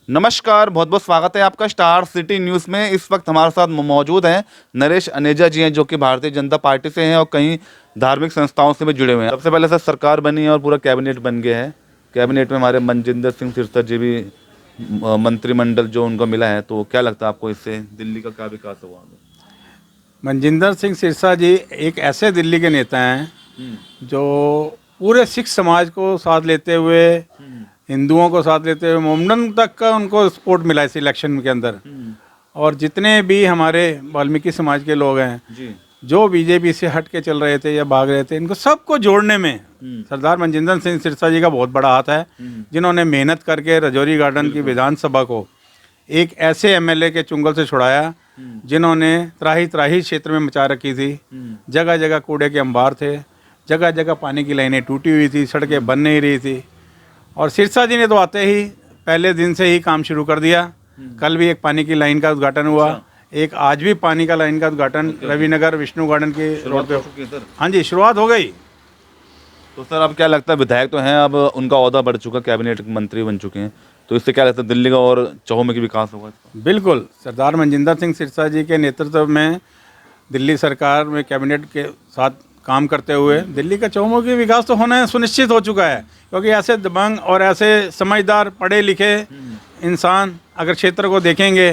नमस्कार, बहुत बहुत स्वागत है आपका स्टार सिटी न्यूज़ में। इस वक्त हमारे साथ मौजूद हैं नरेश अनेजा जी हैं, जो कि भारतीय जनता पार्टी से हैं और कई धार्मिक संस्थाओं से भी जुड़े हुए हैं। सबसे पहले सर, सरकार बनी है और पूरा कैबिनेट बन गया है। कैबिनेट में हमारे मनजिंदर सिंह सिरसा जी भी मंत्रिमंडल जो उनको मिला है, तो क्या लगता है आपको इससे दिल्ली का क्या विकास हुआ? मनजिंदर सिंह सिरसा जी एक ऐसे दिल्ली के नेता हैं जो पूरे सिख समाज को साथ लेते हुए, हिंदुओं को साथ लेते हुए, मोमडन तक का उनको सपोर्ट मिला इस इलेक्शन के अंदर। और जितने भी हमारे वाल्मीकि समाज के लोग हैं जी जो बीजेपी से हट के चल रहे थे या भाग रहे थे, इनको सबको जोड़ने में सरदार मनजिंदर सिंह सिरसा जी का बहुत बड़ा हाथ है, जिन्होंने मेहनत करके रजौरी गार्डन की विधानसभा को एक ऐसे एमएलए के चुंगल से छुड़ाया जिन्होंने त्राही त्राही क्षेत्र में मचा रखी थी। जगह जगह कूड़े के अंबार थे, जगह जगह पानी की लाइनें टूटी हुई थी, सड़कें बन नहीं रही थी। और सिरसा जी ने तो आते ही पहले दिन से ही काम शुरू कर दिया। कल भी एक पानी की लाइन का उद्घाटन हुआ, एक आज भी पानी का लाइन का उद्घाटन रविनगर विष्णु गार्डन की रोड पे। हाँ जी, शुरुआत हो गई। तो सर, अब क्या लगता है, विधायक तो हैं, अब उनका ओहदा बढ़ चुका, कैबिनेट मंत्री बन चुके हैं, तो इससे क्या लगता है दिल्ली का और चहुमुखी विकास होगा? बिल्कुल, सरदार मनजिंदर सिंह सिरसा जी के नेतृत्व में दिल्ली सरकार में कैबिनेट के साथ काम करते हुए दिल्ली का चहुमुखी विकास तो होना सुनिश्चित हो चुका है। क्योंकि ऐसे दबंग और ऐसे समझदार पढ़े लिखे इंसान अगर क्षेत्र को देखेंगे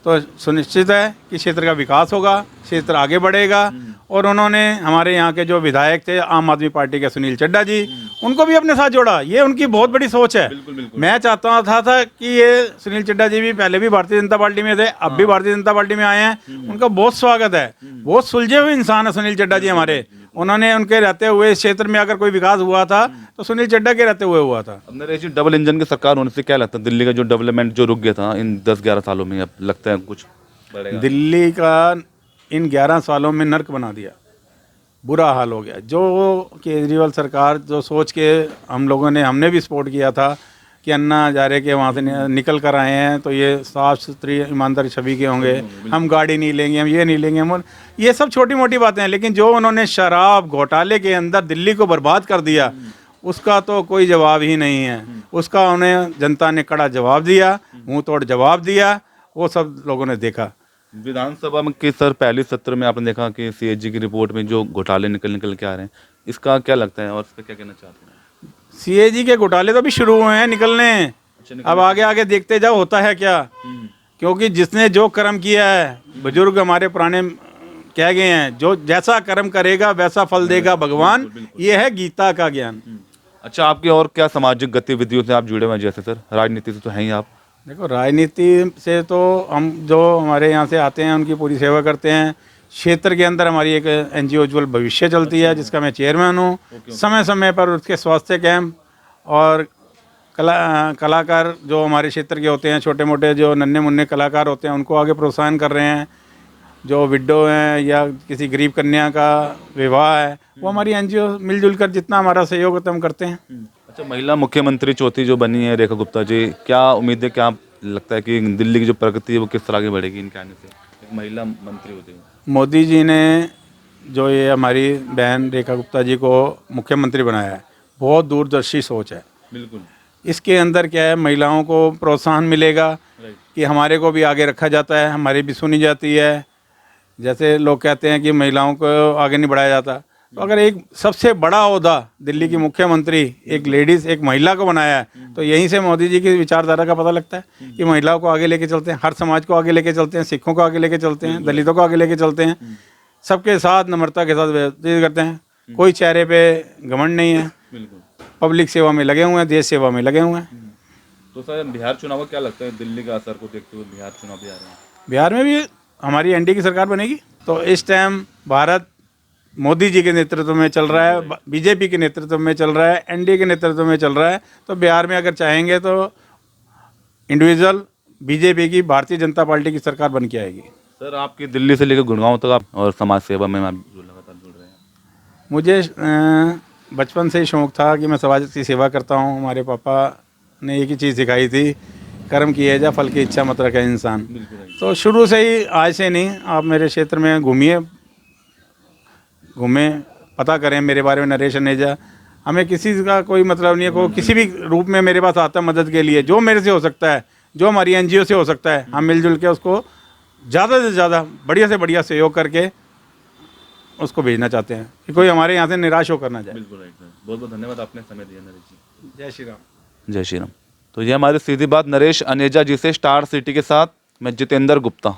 तो सुनिश्चित है कि क्षेत्र का विकास होगा, क्षेत्र आगे बढ़ेगा। और उन्होंने हमारे यहाँ के जो विधायक थे आम आदमी पार्टी के सुनील चड्ढा जी, उनको भी अपने साथ जोड़ा। ये उनकी बहुत बड़ी सोच है। मैं चाहता था कि ये सुनील चड्ढा जी भी पहले भी भारतीय जनता पार्टी में थे, अब भी भारतीय जनता पार्टी में आए हैं। उनका बहुत स्वागत है। बहुत सुलझे हुए इंसान है सुनील चड्ढा जी हमारे। उन्होंने उनके रहते हुए इस क्षेत्र में अगर कोई विकास हुआ था तो सुनील चड्ढा के रहते हुए हुआ था। नरेश जी, डबल इंजन की सरकार होने से क्या लगता है दिल्ली का जो डेवलपमेंट जो रुक गया था इन 10-11 सालों में, अब लगता है कुछ बढ़ेगा? दिल्ली का इन 11 सालों में नर्क बना दिया, बुरा हाल हो गया। जो केजरीवाल सरकार जो सोच के हमने भी सपोर्ट किया था कि अन्ना हजारे के वहाँ से निकल कर आए हैं तो ये साफ सुथरी ईमानदार छवि के होंगे, हम गाड़ी नहीं लेंगे, हम ये नहीं लेंगे, हम ये सब छोटी मोटी बातें हैं। लेकिन जो उन्होंने शराब घोटाले के अंदर दिल्ली को बर्बाद कर दिया, उसका तो कोई जवाब ही नहीं है। उसका उन्हें जनता ने कड़ा जवाब दिया, मुंह तोड़ जवाब दिया, वो सब लोगों ने देखा। विधानसभा में कि सर पहले सत्र में आपने देखा कि सीएजी की रिपोर्ट में जो घोटाले निकल के आ रहे हैं, इसका क्या लगता है और इस पर क्या कहना चाहते हैं? सीएजी के घोटाले तो अभी शुरू हुए हैं निकलने। अब आगे आगे देखते जाओ होता है क्या। क्योंकि जिसने जो कर्म किया है, बुजुर्ग हमारे पुराने कह गए हैं, जो जैसा कर्म करेगा वैसा फल देगा भगवान। ये है गीता का ज्ञान। अच्छा, आपकी और क्या सामाजिक गतिविधियों से आप जुड़े हुए हैं? जैसे सर राजनीति से तो हैं ही आप। देखो, राजनीति से तो हम जो हमारे यहाँ से आते हैं उनकी पूरी सेवा करते हैं। क्षेत्र के अंदर हमारी एक एनजीओ उज्ज्वल भविष्य चलती है, जिसका मैं चेयरमैन हूँ। समय समय पर उसके स्वास्थ्य कैंप और कलाकार जो हमारे क्षेत्र के होते हैं, छोटे मोटे जो नन्हे मुन्ने कलाकार होते हैं, उनको आगे प्रोत्साहन कर रहे हैं। जो विडो हैं या किसी गरीब कन्या का विवाह है, वो हमारी एनजीओ मिलजुल कर जितना हमारा सहयोग होता है हम करते हैं। अच्छा, महिला मुख्यमंत्री चौथी जो बनी है रेखा गुप्ता जी, क्या उम्मीद है, क्या लगता है कि दिल्ली की जो प्रगति है वो किस तरह आगे बढ़ेगी इनके आने से, एक महिला मंत्री होते हुए? मोदी जी ने जो ये हमारी बहन रेखा गुप्ता जी को मुख्यमंत्री बनाया है, बहुत दूरदर्शी सोच है। बिल्कुल। इसके अंदर क्या है, महिलाओं को प्रोत्साहन मिलेगा कि हमारे को भी आगे रखा जाता है, हमारी भी सुनी जाती है। जैसे लोग कहते हैं कि महिलाओं को आगे नहीं बढ़ाया जाता, तो अगर एक सबसे बड़ा ओहदा दिल्ली की मुख्यमंत्री एक लेडीज़, एक महिला को बनाया है, तो यहीं से मोदी जी की विचारधारा का पता लगता है कि महिलाओं को आगे लेके चलते हैं, हर समाज को आगे लेके चलते हैं, सिखों को आगे लेके चलते हैं, दलितों को आगे लेके चलते हैं, सबके साथ नम्रता के साथ व्यतीत करते हैं। कोई चेहरे पे घमंड नहीं है, पब्लिक सेवा में लगे हुए हैं, देश सेवा में लगे हुए हैं। तो सर बिहार चुनाव का क्या लगता है, दिल्ली का असर को देखते हुए बिहार चुनाव भी आ रहे हैं? बिहार में भी हमारी एनडीए की सरकार बनेगी। तो इस टाइम भारत मोदी जी के नेतृत्व में चल रहा है, बीजेपी के नेतृत्व में चल रहा है, एनडीए के नेतृत्व में चल रहा है। तो बिहार में अगर चाहेंगे तो इंडिविजुअल बीजेपी की, भारतीय जनता पार्टी की सरकार बन के आएगी। सर, आपकी दिल्ली से लेकर गुड़गांव तक आप और समाज सेवा में आप जो लगातार जुड़ रहे हैं? मुझे बचपन से ही शौक़ था कि मैं समाज की सेवा करता हूँ। हमारे पापा ने एक ही चीज़ सिखाई थी, कर्म किए जा फल की इच्छा मत रखे इंसान। तो शुरू से ही, आज से नहीं, आप मेरे क्षेत्र में घूमें, पता करें मेरे बारे में, नरेश अनेजा। हमें किसी का कोई मतलब नहीं है, कोई किसी भी रूप में मेरे पास आता है मदद के लिए, जो मेरे से हो सकता है जो हमारी एनजीओ से हो सकता है हम मिलजुल के उसको ज़्यादा से ज़्यादा बढ़िया से बढ़िया सहयोग करके उसको भेजना चाहते हैं कि कोई हमारे यहाँ से निराश होकर ना जाए। बिल्कुल राइट सर, बहुत बहुत धन्यवाद आपने समय दिया नरेश जी। जय श्री राम। जय श्री राम। तो ये हमारी सीधी बात नरेश अनेजा जी से, स्टार सिटी के साथ मैं जितेंद्र गुप्ता।